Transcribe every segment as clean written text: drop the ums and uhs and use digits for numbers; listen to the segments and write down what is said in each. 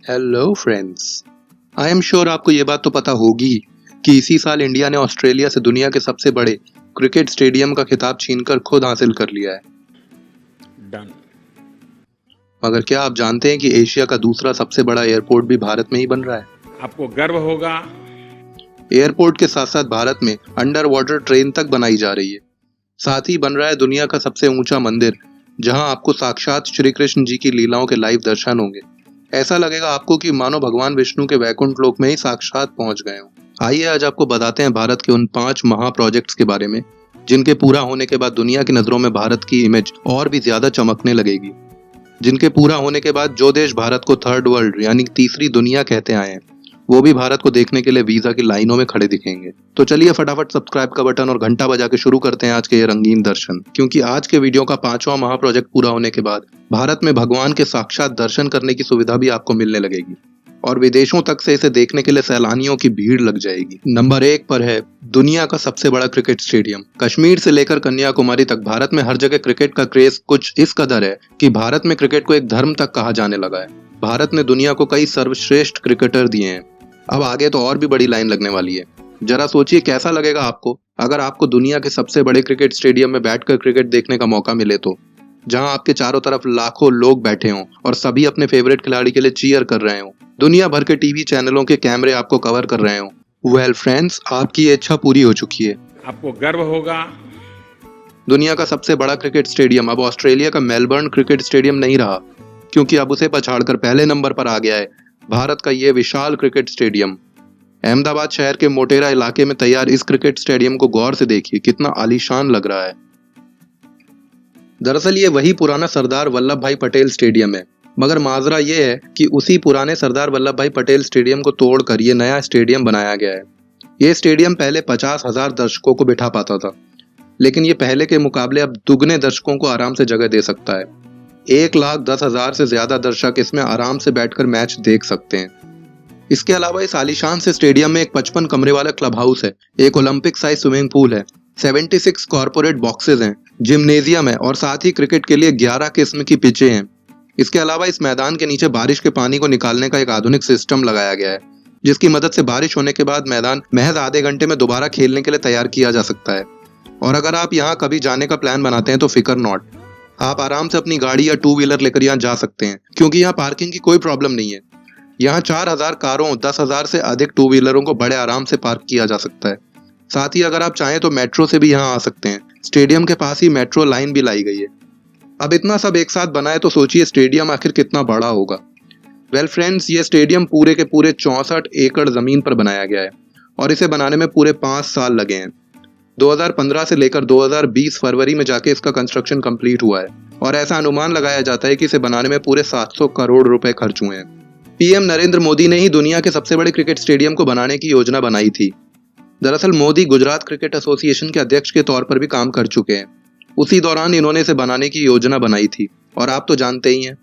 Hello friends. I am sure आपको ये बात तो पता होगी कि इसी साल इंडिया ने ऑस्ट्रेलिया से दुनिया के सबसे बड़े क्रिकेट स्टेडियम का खिताब छीनकर खुद हासिल कर लिया है। डन। मगर क्या आप जानते हैं कि एशिया का दूसरा सबसे बड़ा एयरपोर्ट भी भारत में ही बन रहा है? आपको गर्व होगा। एयरपोर्ट के साथ साथ भारत में अंडर वाटर ट्रेन तक बनाई जा रही है। साथ ही बन रहा है दुनिया का सबसे ऊंचा मंदिर, जहां आपको साक्षात श्री कृष्ण जी की लीलाओं के लाइव दर्शन होंगे। ऐसा लगेगा आपको कि मानो भगवान विष्णु के वैकुंठ लोक में ही साक्षात पहुंच गए हो। आइए आज आपको बताते हैं भारत के उन 5 महा प्रोजेक्ट्स के बारे में, जिनके पूरा होने के बाद दुनिया की नजरों में भारत की इमेज और भी ज्यादा चमकने लगेगी। जिनके पूरा होने के बाद जो देश भारत को थर्ड वर्ल्ड यानी तीसरी दुनिया कहते आए हैं, वो भी भारत को देखने के लिए वीजा की लाइनों में खड़े दिखेंगे। तो चलिए फटाफट सब्सक्राइब का बटन और घंटा बजा के शुरू करते हैं आज के ये रंगीन दर्शन, क्योंकि आज के वीडियो का 5वां महा प्रोजेक्ट पूरा होने के बाद भारत में भगवान के साक्षात दर्शन करने की सुविधा भी आपको मिलने लगेगी और विदेशों तक से इसे देखने के लिए सैलानियों की भीड़ लग जाएगी। नंबर 1 पर है दुनिया का सबसे बड़ा क्रिकेट स्टेडियम। कश्मीर से लेकर कन्याकुमारी तक भारत में हर जगह क्रिकेट का क्रेज कुछ इस कदर है कि भारत में क्रिकेट को एक धर्म तक कहा जाने लगा है। भारत ने दुनिया को कई सर्वश्रेष्ठ क्रिकेटर दिए हैं। अब आगे तो और भी बड़ी लाइन लगने वाली है। जरा सोचिए कैसा लगेगा आपको अगर आपको दुनिया के सबसे बड़े क्रिकेट स्टेडियम में बैठकर क्रिकेट देखने का मौका मिले, तो जहां आपके चारों तरफ लाखों लोग बैठे हों और सभी अपने फेवरेट खिलाड़ी के लिए चीयर कर रहे हों। दुनिया भर के टीवी चैनलों के कैमरे आपको कवर कर रहे हों। वेल फ्रेंड्स, आपकी ये इच्छा पूरी हो चुकी है। आपको गर्व होगा। दुनिया का सबसे बड़ा क्रिकेट स्टेडियम अब ऑस्ट्रेलिया का मेलबर्न क्रिकेट स्टेडियम नहीं रहा, क्योंकि अब उसे पछाड़कर पहले नंबर पर आ गया है भारत का ये विशाल क्रिकेट स्टेडियम। अहमदाबाद शहर के मोटेरा इलाके में तैयार इस क्रिकेट स्टेडियम को गौर से देखिए, कितना आलीशान लग रहा है। दरअसल ये वही पुराना सरदार वल्लभ भाई पटेल स्टेडियम है, मगर माजरा ये है कि उसी पुराने सरदार वल्लभ भाई पटेल स्टेडियम को तोड़कर ये नया स्टेडियम बनाया गया है। ये स्टेडियम पहले 50,000 दर्शकों को बिठा पाता था, लेकिन ये पहले के मुकाबले अब दुगने दर्शकों को आराम से जगह दे सकता है। 1,10,000 से ज्यादा दर्शक इसमें आराम से बैठकर मैच देख सकते हैं। इसके अलावा इस आलीशान से स्टेडियम में एक 55 कमरे वाला क्लब हाउस है, एक ओलंपिक साइज स्विमिंग पूल है, 76 कॉर्पोरेट बॉक्सेस हैं, जिम्नेजियम है और साथ ही क्रिकेट के लिए 11 किस्म की पिचें हैं। इसके अलावा इस मैदान के नीचे बारिश के पानी को निकालने का एक आधुनिक सिस्टम लगाया गया है, जिसकी मदद से बारिश होने के बाद मैदान महज आधे घंटे में दोबारा खेलने के लिए तैयार किया जा सकता है। और अगर आप यहाँ कभी जाने का प्लान बनाते हैं तो फिकर नॉट, आप आराम से अपनी गाड़ी या 2 व्हीलर लेकर यहाँ जा सकते हैं, क्योंकि यहाँ पार्किंग की कोई प्रॉब्लम नहीं है। यहाँ 4,000 कारों, 10,000 से अधिक 2 व्हीलरों को बड़े आराम से पार्क किया जा सकता है। साथ ही अगर आप चाहें तो मेट्रो से भी यहाँ आ सकते हैं। स्टेडियम के पास ही मेट्रो लाइन भी लाई गई है। अब इतना सब एक साथ बनाए तो सोचिए स्टेडियम आखिर कितना बड़ा होगा। वेल फ्रेंड्स, ये स्टेडियम पूरे के पूरे 64 एकड़ जमीन पर बनाया गया है और इसे बनाने में पूरे 5 साल लगे हैं। 2015 से लेकर 2020 फरवरी में जाके इसका कंस्ट्रक्शन कंप्लीट हुआ है और ऐसा अनुमान लगाया जाता है कि इसे बनाने में पूरे 700 करोड़ रुपए खर्च हुए हैं। पीएम नरेंद्र मोदी ने ही दुनिया के सबसे बड़े क्रिकेट स्टेडियम को बनाने की योजना बनाई थी। दरअसल मोदी गुजरात क्रिकेट एसोसिएशन के अध्यक्ष के तौर पर भी काम कर चुके हैं। उसी दौरान इन्होंने इसे बनाने की योजना बनाई थी और आप तो जानते ही हैं,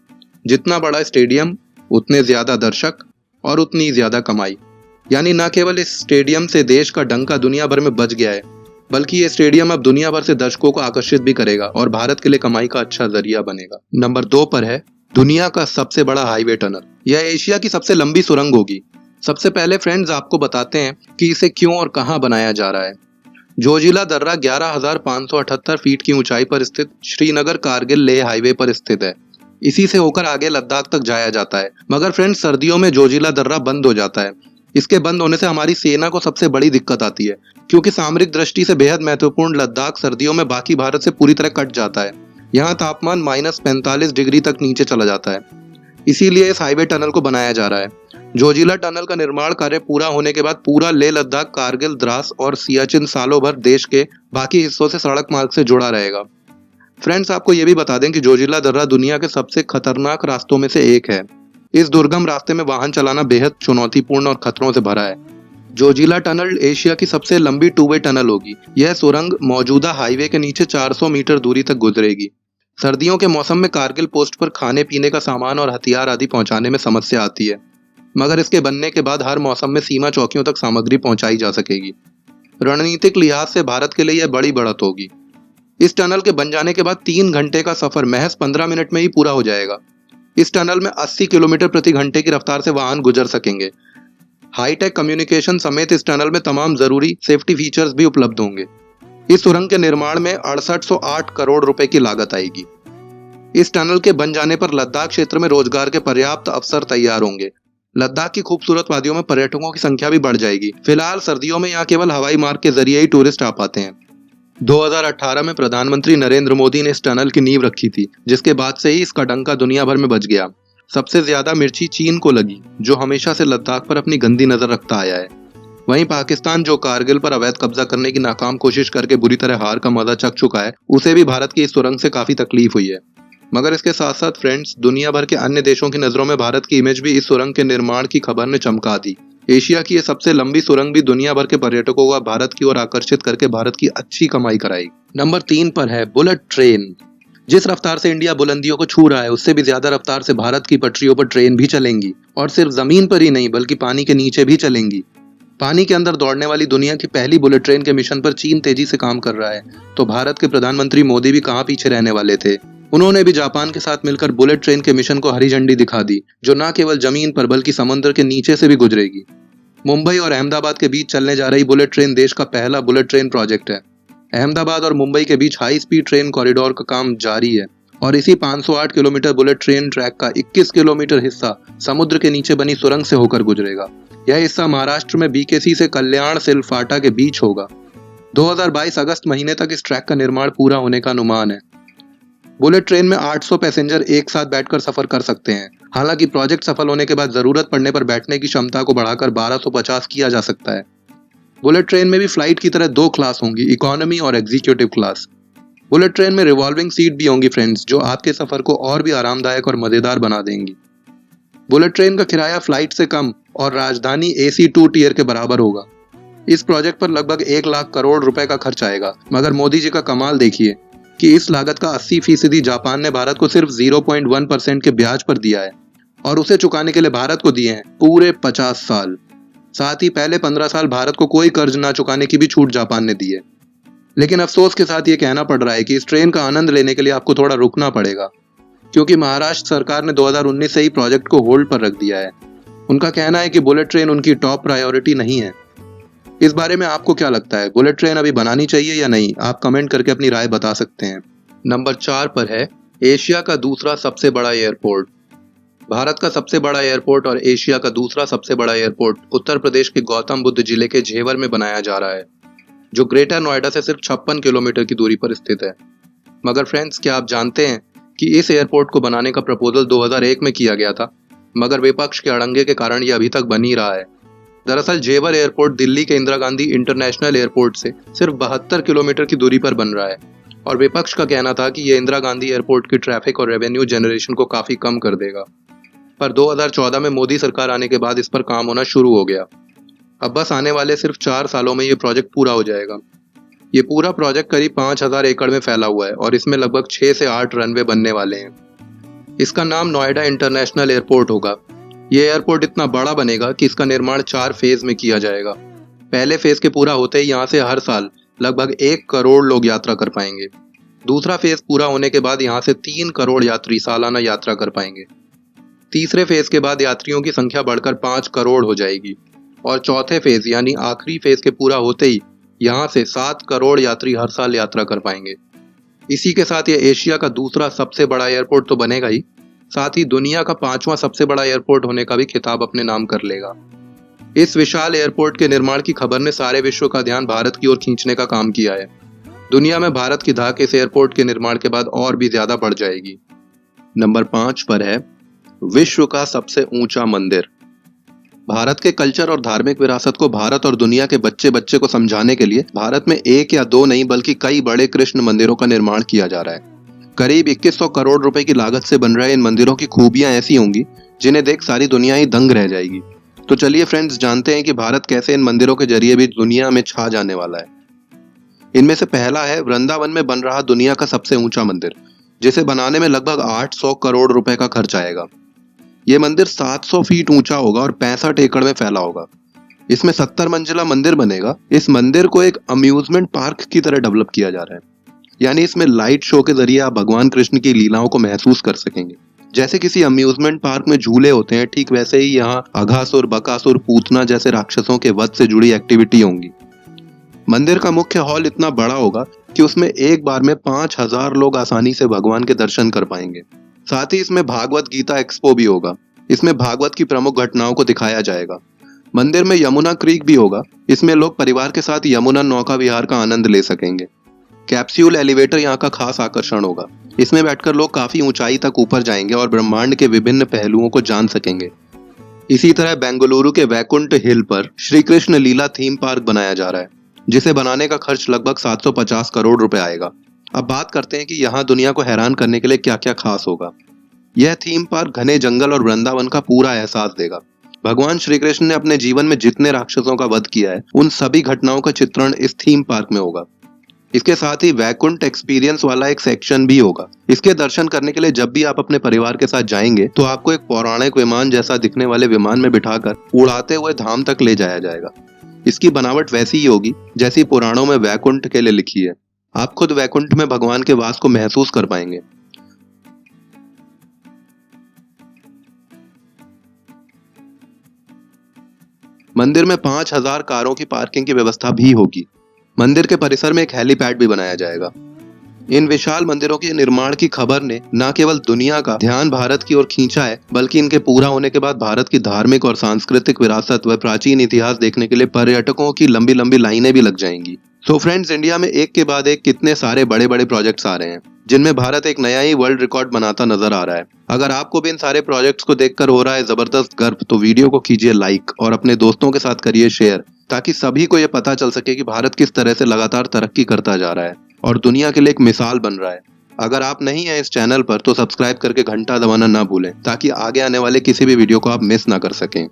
जितना बड़ा स्टेडियम उतने ज्यादा दर्शक और उतनी ज्यादा कमाई। यानी न केवल इस स्टेडियम से देश का डंका दुनिया भर में बज गया है, बल्कि ये स्टेडियम अब दुनिया भर से दर्शकों को आकर्षित भी करेगा और भारत के लिए कमाई का अच्छा जरिया बनेगा। नंबर 2 पर है दुनिया का सबसे बड़ा हाईवे टनल। यह एशिया की सबसे लंबी सुरंग होगी। सबसे पहले फ्रेंड्स आपको बताते हैं कि इसे क्यों और कहां बनाया जा रहा है। जोजिला दर्रा 11,578 फीट की ऊंचाई पर स्थित श्रीनगर कारगिल लेह हाईवे पर स्थित है। इसी से होकर आगे लद्दाख तक जाया जाता है। मगर फ्रेंड्स, सर्दियों में जोजिला दर्रा बंद हो जाता है। इसके बंद होने से हमारी सेना को सबसे बड़ी दिक्कत आती है, क्योंकि सामरिक दृष्टि से बेहद महत्वपूर्ण लद्दाख सर्दियों में बाकी भारत से पूरी तरह कट जाता है। यहाँ तापमान -45 डिग्री तक नीचे चला जाता है। इसीलिए इस हाईवे टनल को बनाया जा रहा है। जोजिला टनल का निर्माण कार्य पूरा होने के बाद पूरा लेह लद्दाख, कारगिल, द्रास और सियाचिन सालों भर देश के बाकी हिस्सों से सड़क मार्ग से जुड़ा रहेगा। फ्रेंड्स, आपको ये भी बता दें कि जोजिला दर्रा दुनिया के सबसे खतरनाक रास्तों में से एक है। इस दुर्गम रास्ते में वाहन चलाना बेहद चुनौतीपूर्ण और खतरों से भरा है। जोजिला टनल एशिया की सबसे लंबी 2 वे टनल होगी। यह सुरंग मौजूदा हाईवे के नीचे 400 मीटर दूरी तक गुजरेगी। सर्दियों के मौसम में कारगिल पोस्ट पर खाने पीने का सामान और हथियार आदि पहुंचाने में समस्या आती है, मगर इसके बनने के बाद हर मौसम में सीमा चौकियों तक सामग्री पहुंचाई जा सकेगी। रणनीतिक लिहाज से भारत के लिए यह बड़ी बढ़त होगी। इस टनल के बन जाने के बाद 3 घंटे का सफर महज 15 मिनट में ही पूरा हो जाएगा। इस टनल में 80 किलोमीटर प्रति घंटे की रफ्तार से वाहन गुजर सकेंगे। हाईटेक कम्युनिकेशन समेत इस टनल में तमाम जरूरी सेफ्टी फीचर्स भी उपलब्ध होंगे। इस सुरंग के निर्माण में 6808 करोड़ रुपए की लागत आएगी। इस टनल के बन जाने पर लद्दाख क्षेत्र में रोजगार के पर्याप्त अवसर तैयार होंगे। लद्दाख की खूबसूरत वादियों में पर्यटकों की संख्या भी बढ़ जाएगी। फिलहाल सर्दियों में यहाँ केवल हवाई मार्ग के जरिए ही टूरिस्ट आ पाते हैं। 2018 में प्रधानमंत्री नरेंद्र मोदी ने इस टनल की नींव रखी थी, जिसके बाद से ही इसका डंका दुनिया भर में बज गया। सबसे ज्यादा मिर्ची चीन को लगी, जो हमेशा से लद्दाख पर अपनी गंदी नजर रखता आया है। वहीं पाकिस्तान, जो कारगिल पर अवैध कब्जा करने की नाकाम कोशिश करके बुरी तरह हार का मजा चख चुका है, उसे भी भारत की इस सुरंग से काफी तकलीफ हुई है। मगर इसके साथ साथ फ्रेंड्स, दुनिया भर के अन्य देशों की नजरों में भारत की इमेज भी इस सुरंग के निर्माण की खबर ने चमका दी। एशिया की ये सबसे लंबी सुरंग भी दुनिया भर के पर्यटकों को भारत की ओर आकर्षित करके भारत की अच्छी कमाई कराएगी। नंबर 3 पर है बुलेट ट्रेन। जिस रफ्तार से इंडिया बुलंदियों को छू रहा है, उससे भी ज्यादा रफ्तार से भारत की पटरियों पर ट्रेन भी चलेंगी, और सिर्फ जमीन पर ही नहीं बल्कि पानी के नीचे भी चलेंगी। पानी के अंदर दौड़ने वाली दुनिया की पहली बुलेट ट्रेन के मिशन पर चीन तेजी से काम कर रहा है, तो भारत के प्रधानमंत्री मोदी भी कहाँ पीछे रहने वाले थे। उन्होंने भी जापान के साथ मिलकर बुलेट ट्रेन के मिशन को हरी झंडी दिखा दी, जो न केवल जमीन पर बल्कि समुद्र के नीचे से भी गुजरेगी। मुंबई और अहमदाबाद के बीच चलने जा रही बुलेट ट्रेन देश का पहला बुलेट ट्रेन प्रोजेक्ट है। अहमदाबाद और मुंबई के बीच हाई स्पीड ट्रेन कॉरिडोर का काम जारी है, और इसी 508 किलोमीटर बुलेट ट्रेन ट्रैक का 21 किलोमीटर हिस्सा समुद्र के नीचे बनी सुरंग से होकर गुजरेगा। यह हिस्सा महाराष्ट्र में बीकेसी से कल्याण सिलफाटा के बीच होगा। 2022 अगस्त महीने तक इस ट्रैक का निर्माण पूरा होने का अनुमान है। बुलेट ट्रेन में 800 पैसेंजर एक साथ बैठकर सफर कर सकते हैं। हालांकि प्रोजेक्ट सफल होने के बाद जरूरत पड़ने पर बैठने की क्षमता को बढ़ाकर 1250 किया जा सकता है। बुलेट ट्रेन में भी फ्लाइट की तरह 2 क्लास होंगी, इकोनॉमी और एग्जीक्यूटिव क्लास। बुलेट ट्रेन में रिवॉल्विंग सीट भी होंगी फ्रेंड्स, जो आपके सफर को और भी आरामदायक और मजेदार बना देंगी। बुलेट ट्रेन का किराया फ्लाइट से कम और राजधानी AC 2 टियर के बराबर होगा। इस प्रोजेक्ट पर लगभग 1 लाख करोड़ रुपए का खर्च आएगा, मगर मोदी जी का कमाल देखिए कि इस लागत का 80% जापान ने भारत को सिर्फ 0.1% के ब्याज पर दिया है, और उसे चुकाने के लिए भारत को दिए हैं पूरे 50 साल। साथ ही पहले 15 साल भारत को कोई कर्ज ना चुकाने की भी छूट जापान ने दी है। लेकिन अफसोस के साथ ये कहना पड़ रहा है कि इस ट्रेन का आनंद लेने के लिए आपको थोड़ा रुकना पड़ेगा, क्योंकि महाराष्ट्र सरकार ने 2019 से ही प्रोजेक्ट को होल्ड पर रख दिया है। उनका कहना है कि बुलेट ट्रेन उनकी टॉप प्रायोरिटी नहीं है। इस बारे में आपको क्या लगता है, बुलेट ट्रेन अभी बनानी चाहिए या नहीं? आप कमेंट करके अपनी राय बता सकते हैं। नंबर 4 पर है एशिया का दूसरा सबसे बड़ा एयरपोर्ट। भारत का सबसे बड़ा एयरपोर्ट और एशिया का दूसरा सबसे बड़ा एयरपोर्ट उत्तर प्रदेश के गौतम बुद्ध जिले के झेवर में बनाया जा रहा है, जो ग्रेटर नोएडा से सिर्फ 56 किलोमीटर की दूरी पर स्थित है। मगर फ्रेंड्स, क्या आप जानते हैं कि इस एयरपोर्ट को बनाने का प्रपोजल 2001 में किया गया था, मगर विपक्ष के अड़ंगे के कारण यह अभी तक बन ही रहा है। दरअसल झेवर एयरपोर्ट दिल्ली के इंदिरा गांधी इंटरनेशनल एयरपोर्ट से सिर्फ 72 किलोमीटर की दूरी पर बन रहा है, और विपक्ष का कहना था कि यह इंदिरा गांधी एयरपोर्ट की ट्रैफिक और रेवेन्यू जनरेशन को काफी कम कर देगा। पर 2014 में मोदी सरकार आने के बाद इस पर काम होना शुरू हो गया। अब बस आने वाले सिर्फ 4 सालों में ये प्रोजेक्ट पूरा हो जाएगा। ये पूरा प्रोजेक्ट करीब 5000 एकड़ में फैला हुआ है, और इसमें लगभग 6 से 8 रनवे बनने वाले हैं। इसका नाम नोएडा इंटरनेशनल एयरपोर्ट होगा। ये एयरपोर्ट इतना बड़ा बनेगा कि इसका निर्माण 4 फेज में किया जाएगा। पहले फेज के पूरा होते ही यहाँ से हर साल लगभग 1 करोड़ लोग यात्रा कर पाएंगे। दूसरा फेज पूरा होने के बाद यहाँ से 3 करोड़ यात्री सालाना यात्रा कर पाएंगे। तीसरे फेज के बाद यात्रियों की संख्या बढ़कर 5 करोड़ हो जाएगी, और चौथे फेज यानी आखिरी फेज के पूरा होते ही यहाँ से 7 करोड़ यात्री हर साल यात्रा कर पाएंगे। इसी के साथ ये एशिया का दूसरा सबसे बड़ा एयरपोर्ट तो बनेगा ही, साथ ही दुनिया का 5वां सबसे बड़ा एयरपोर्ट होने का भी खिताब अपने नाम कर लेगा। इस विशाल एयरपोर्ट के निर्माण की खबर ने सारे विश्व का ध्यान भारत की ओर खींचने का काम किया है। दुनिया में भारत की धाक इस एयरपोर्ट के निर्माण के बाद और भी ज्यादा बढ़ जाएगी। नंबर 5 पर है विश्व का सबसे ऊंचा मंदिर। भारत के कल्चर और धार्मिक विरासत को भारत और दुनिया के बच्चे बच्चे को समझाने के लिए भारत में 1 या 2 नहीं बल्कि कई बड़े कृष्ण मंदिरों का निर्माण किया जा रहा है। करीब 2100 करोड़ रुपए की लागत से बन रहे इन मंदिरों की खूबियां ऐसी होंगी जिन्हें देख सारी दुनिया ही दंग रह जाएगी। तो चलिए फ्रेंड्स, जानते हैं कि भारत कैसे इन मंदिरों के जरिए भी दुनिया में छा जाने वाला है। इनमें से पहला है वृंदावन में बन रहा दुनिया का सबसे ऊंचा मंदिर, जिसे बनाने में लगभग 800 करोड़ रुपए का खर्च आएगा। ये मंदिर 700 फीट ऊंचा होगा और 65 एकड़ में फैला होगा। इसमें 70 मंजिला मंदिर बनेगा। इस मंदिर को एक अम्यूजमेंट पार्क की तरह डेवलप किया जा रहा है, यानी इसमें लाइट शो के जरिए आप भगवान कृष्ण की लीलाओं को महसूस कर सकेंगे। जैसे किसी अम्यूजमेंट पार्क में झूले होते हैं, ठीक वैसे ही यहाँ अघासुर, बकासुर, पूतना जैसे राक्षसों के वध से जुड़ी एक्टिविटी होंगी। मंदिर का मुख्य हॉल इतना बड़ा होगा कि उसमें एक बार में 5000 लोग आसानी से भगवान के दर्शन कर पाएंगे। साथ ही इसमें भागवत गीता एक्सपो भी होगा। इसमें भागवत की प्रमुख घटनाओं को दिखाया जाएगा। मंदिर में यमुना क्रीक भी होगा। इसमें लोग परिवार के साथ यमुना नौका विहार का आनंद ले सकेंगे। कैप्सूल एलिवेटर यहाँ का खास आकर्षण होगा। इसमें बैठकर लोग काफी ऊंचाई तक ऊपर जाएंगे और ब्रह्मांड के विभिन्न पहलुओं को जान सकेंगे। इसी तरह बेंगलुरु के वैकुंठ हिल पर श्री कृष्ण लीला थीम पार्क बनाया जा रहा है, जिसे बनाने का खर्च लगभग 750 करोड़ रुपए आएगा। अब बात करते हैं कि यहाँ दुनिया को हैरान करने के लिए क्या क्या खास होगा। यह थीम पार्क घने जंगल और वृंदावन का पूरा एहसास देगा। भगवान श्री कृष्ण ने अपने जीवन में जितने राक्षसों का वध किया है, उन सभी घटनाओं का चित्रण इस थीम पार्क में होगा। इसके साथ ही वैकुंठ एक्सपीरियंस वाला एक सेक्शन भी होगा। इसके दर्शन करने के लिए जब भी आप अपने परिवार के साथ जाएंगे तो आपको एक पौराणिक विमान जैसा दिखने वाले विमान में बिठाकर उड़ाते हुए धाम तक ले जाया जाएगा। इसकी बनावट वैसी ही होगी जैसी पुराणों में वैकुंठ के लिए लिखी है। आप खुद वैकुंठ में भगवान के वास को महसूस कर पाएंगे। मंदिर में 5000 कारों की पार्किंग की व्यवस्था भी होगी। मंदिर के परिसर में एक हेलीपैड भी बनाया जाएगा। इन विशाल मंदिरों के निर्माण की खबर ने न केवल दुनिया का ध्यान भारत की ओर खींचा है, बल्कि इनके पूरा होने के बाद भारत की धार्मिक और सांस्कृतिक विरासत व प्राचीन इतिहास देखने के लिए पर्यटकों की लंबी लंबी लाइनें भी लग जाएंगी। सो फ्रेंड्स, इंडिया में एक के बाद एक कितने सारे बड़े बड़े प्रोजेक्ट्स आ रहे हैं, जिनमें भारत एक नया ही वर्ल्ड रिकॉर्ड बनाता नजर आ रहा है। अगर आपको भी इन सारे प्रोजेक्ट्स को देखकर हो रहा है जबरदस्त गर्व, तो वीडियो को कीजिए लाइक और अपने दोस्तों के साथ करिए शेयर, ताकि सभी को ये पता चल सके कि भारत किस तरह से लगातार तरक्की करता जा रहा है और दुनिया के लिए एक मिसाल बन रहा है। अगर आप नहीं हैं इस चैनल पर तो सब्सक्राइब करके घंटा दबाना ना भूलें, ताकि आगे आने वाले किसी भी वीडियो को आप मिस ना कर सकें।